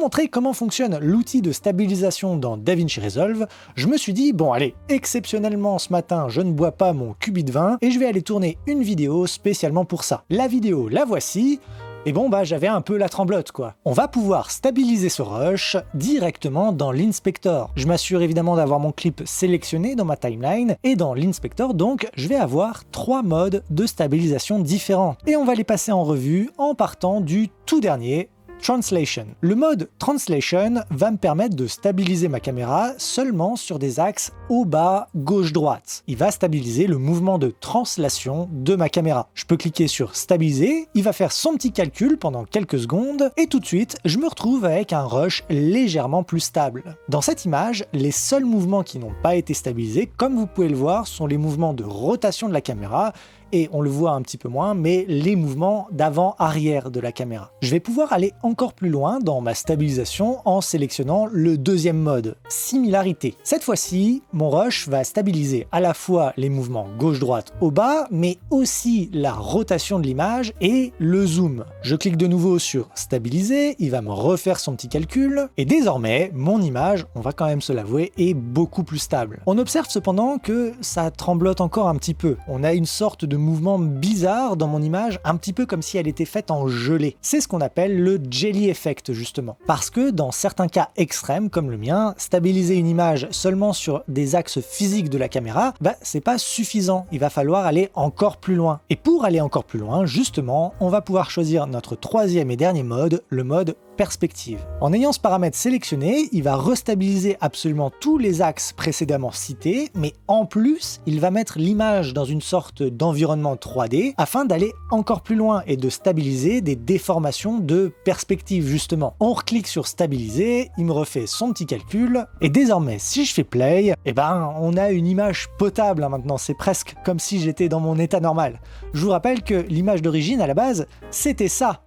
montrer comment fonctionne l'outil de stabilisation dans DaVinci Resolve, je me suis dit, bon allez, exceptionnellement ce matin, je ne bois pas mon cubi de vin et je vais aller tourner une vidéo spécialement pour ça. La vidéo, la voici. Et bon j'avais un peu la tremblote quoi. On va pouvoir stabiliser ce rush directement dans l'Inspector. Je m'assure évidemment d'avoir mon clip sélectionné dans ma timeline et dans l'Inspector donc je vais avoir 3 modes de stabilisation différents. Et on va les passer en revue en partant du tout dernier, Translation. Le mode Translation va me permettre de stabiliser ma caméra seulement sur des axes haut, bas, gauche, droite. Il va stabiliser le mouvement de translation de ma caméra. Je peux cliquer sur stabiliser, il va faire son petit calcul pendant quelques secondes et tout de suite, je me retrouve avec un rush légèrement plus stable. Dans cette image, les seuls mouvements qui n'ont pas été stabilisés, comme vous pouvez le voir, sont les mouvements de rotation de la caméra et on le voit un petit peu moins, mais les mouvements d'avant-arrière de la caméra. Je vais pouvoir aller encore plus loin dans ma stabilisation en sélectionnant le deuxième mode, similarité. Cette fois-ci, mon rush va stabiliser à la fois les mouvements gauche-droite au bas, mais aussi la rotation de l'image et le zoom. Je clique de nouveau sur stabiliser, il va me refaire son petit calcul, et désormais, mon image, on va quand même se l'avouer, est beaucoup plus stable. On observe cependant que ça tremblote encore un petit peu. On a une sorte de mouvement bizarre dans mon image, un petit peu comme si elle était faite en gelée. C'est ce qu'on appelle le jelly effect justement. Parce que dans certains cas extrêmes comme le mien, stabiliser une image seulement sur des axes physiques de la caméra, c'est pas suffisant. Il va falloir aller encore plus loin. Et pour aller encore plus loin, justement, on va pouvoir choisir notre troisième et dernier mode, le mode perspective. En ayant ce paramètre sélectionné, il va restabiliser absolument tous les axes précédemment cités, mais en plus, il va mettre l'image dans une sorte d'environnement 3D afin d'aller encore plus loin et de stabiliser des déformations de perspective justement. On reclique sur stabiliser, il me refait son petit calcul et désormais si je fais play, on a une image potable maintenant, c'est presque comme si j'étais dans mon état normal. Je vous rappelle que l'image d'origine à la base, c'était ça.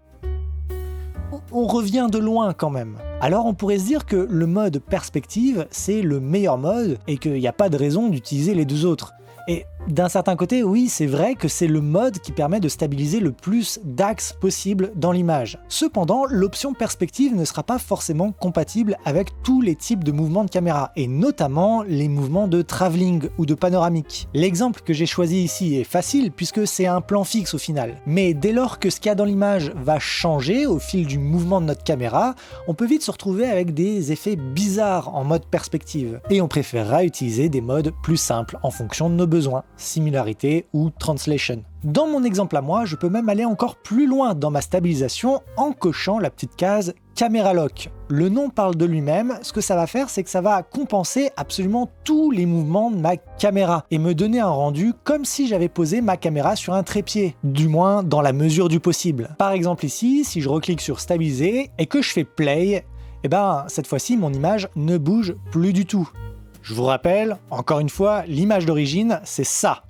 On revient de loin quand même. Alors on pourrait se dire que le mode perspective c'est le meilleur mode et qu'il n'y a pas de raison d'utiliser les deux autres. Et d'un certain côté, oui, c'est vrai que c'est le mode qui permet de stabiliser le plus d'axes possible dans l'image. Cependant, l'option perspective ne sera pas forcément compatible avec tous les types de mouvements de caméra, et notamment les mouvements de travelling ou de panoramique. L'exemple que j'ai choisi ici est facile puisque c'est un plan fixe au final. Mais dès lors que ce qu'il y a dans l'image va changer au fil du mouvement de notre caméra, on peut vite se retrouver avec des effets bizarres en mode perspective. Et on préférera utiliser des modes plus simples en fonction de nos besoins. Similarité ou translation. Dans mon exemple à moi, je peux même aller encore plus loin dans ma stabilisation en cochant la petite case Camera Lock. Le nom parle de lui-même, ce que ça va faire, c'est que ça va compenser absolument tous les mouvements de ma caméra et me donner un rendu comme si j'avais posé ma caméra sur un trépied, du moins dans la mesure du possible. Par exemple ici, si je reclique sur stabiliser et que je fais play, cette fois-ci mon image ne bouge plus du tout. Je vous rappelle, encore une fois, l'image d'origine, c'est ça.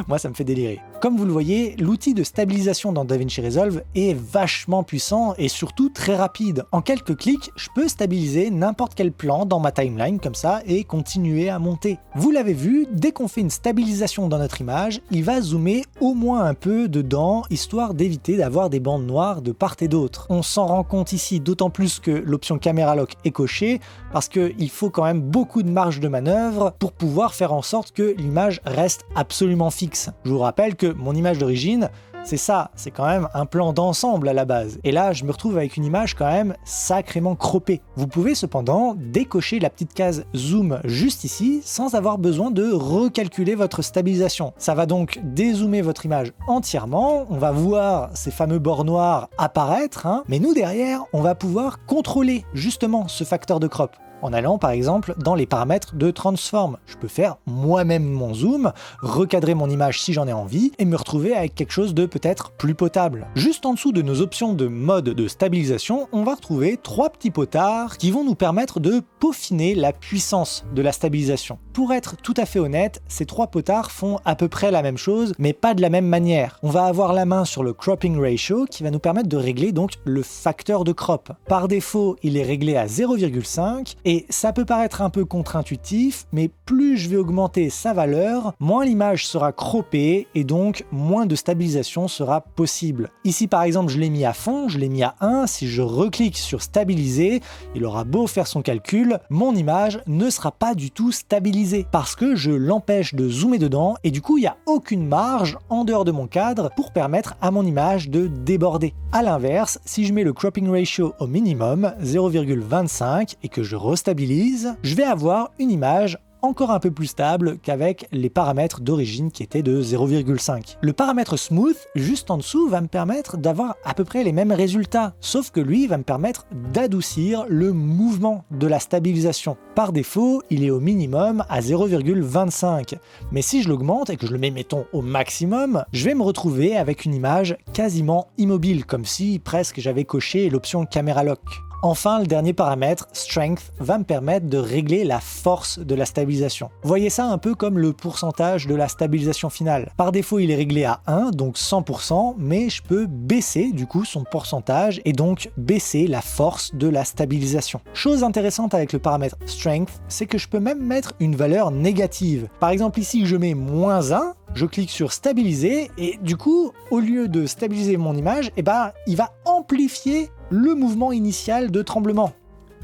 Moi, ça me fait délirer. Comme vous le voyez, l'outil de stabilisation dans DaVinci Resolve est vachement puissant et surtout très rapide. En quelques clics, je peux stabiliser n'importe quel plan dans ma timeline comme ça et continuer à monter. Vous l'avez vu, dès qu'on fait une stabilisation dans notre image, il va zoomer au moins un peu dedans, histoire d'éviter d'avoir des bandes noires de part et d'autre. On s'en rend compte ici d'autant plus que l'option Camera Lock est cochée, parce qu'il faut quand même beaucoup de marge de manœuvre pour pouvoir faire en sorte que l'image reste absolument fixe. Je vous rappelle que mon image d'origine, c'est ça, c'est quand même un plan d'ensemble à la base. Et là, je me retrouve avec une image quand même sacrément croppée. Vous pouvez cependant décocher la petite case zoom juste ici sans avoir besoin de recalculer votre stabilisation. Ça va donc dézoomer votre image entièrement, on va voir ces fameux bords noirs apparaître, mais nous derrière, on va pouvoir contrôler justement ce facteur de crop. En allant par exemple dans les paramètres de Transform. Je peux faire moi-même mon zoom, recadrer mon image si j'en ai envie et me retrouver avec quelque chose de peut-être plus potable. Juste en dessous de nos options de mode de stabilisation, on va retrouver 3 petits potards qui vont nous permettre de peaufiner la puissance de la stabilisation. Pour être tout à fait honnête, ces 3 potards font à peu près la même chose, mais pas de la même manière. On va avoir la main sur le cropping ratio qui va nous permettre de régler donc le facteur de crop. Par défaut, il est réglé à 0,5 Et ça peut paraître un peu contre-intuitif, mais plus je vais augmenter sa valeur, moins l'image sera croppée et donc moins de stabilisation sera possible. Ici par exemple je l'ai mis à fond, je l'ai mis à 1, si je reclique sur stabiliser, il aura beau faire son calcul, mon image ne sera pas du tout stabilisée parce que je l'empêche de zoomer dedans et du coup il n'y a aucune marge en dehors de mon cadre pour permettre à mon image de déborder. A l'inverse, si je mets le cropping ratio au minimum, 0,25 et que je restabilise, je vais avoir une image encore un peu plus stable qu'avec les paramètres d'origine qui étaient de 0,5. Le paramètre smooth, juste en dessous, va me permettre d'avoir à peu près les mêmes résultats, sauf que lui va me permettre d'adoucir le mouvement de la stabilisation. Par défaut, il est au minimum à 0,25, mais si je l'augmente et que je le mets, mettons, au maximum, je vais me retrouver avec une image quasiment immobile, comme si presque j'avais coché l'option Camera Lock. Enfin, le dernier paramètre, Strength, va me permettre de régler la force de la stabilisation. Voyez ça un peu comme le pourcentage de la stabilisation finale. Par défaut, il est réglé à 1, donc 100%, mais je peux baisser du coup son pourcentage et donc baisser la force de la stabilisation. Chose intéressante avec le paramètre Strength, c'est que je peux même mettre une valeur négative. Par exemple ici, je mets -1, je clique sur stabiliser et du coup, au lieu de stabiliser mon image, il va amplifier le mouvement initial de tremblement.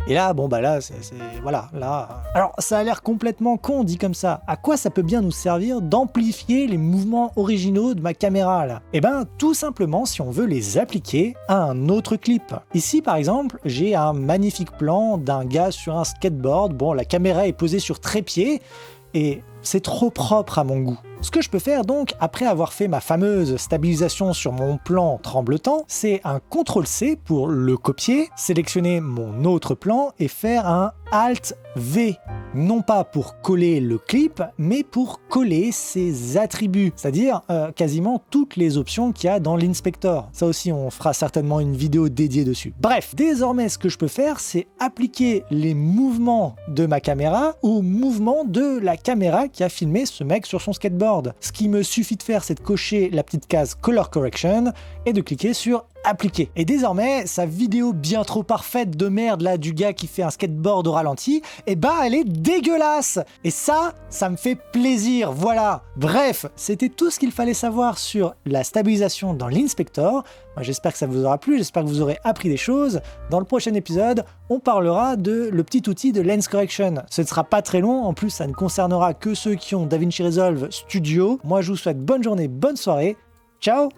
Et là, voilà, là... Alors, ça a l'air complètement con dit comme ça. À quoi ça peut bien nous servir d'amplifier les mouvements originaux de ma caméra, là? Tout simplement si on veut les appliquer à un autre clip. Ici, par exemple, j'ai un magnifique plan d'un gars sur un skateboard. Bon, la caméra est posée sur trépied, et c'est trop propre à mon goût. Ce que je peux faire donc, après avoir fait ma fameuse stabilisation sur mon plan tremblotant, c'est un CTRL-C pour le copier, sélectionner mon autre plan et faire un Alt-V. Non pas pour coller le clip, mais pour coller ses attributs, c'est-à-dire quasiment toutes les options qu'il y a dans l'Inspector. Ça aussi, on fera certainement une vidéo dédiée dessus. Bref, désormais, ce que je peux faire, c'est appliquer les mouvements de ma caméra aux mouvements de la caméra qui a filmé ce mec sur son skateboard. Ce qui me suffit de faire, c'est de cocher la petite case Color Correction et de cliquer sur appliquer. Et désormais, sa vidéo bien trop parfaite de merde là du gars qui fait un skateboard au ralenti, elle est dégueulasse. Et ça me fait plaisir, voilà. Bref, c'était tout ce qu'il fallait savoir sur la stabilisation dans l'Inspector. Moi, j'espère que ça vous aura plu, j'espère que vous aurez appris des choses. Dans le prochain épisode, on parlera de le petit outil de Lens Correction. Ce ne sera pas très long, en plus ça ne concernera que ceux qui ont DaVinci Resolve Studio. Moi, je vous souhaite bonne journée, bonne soirée. Ciao!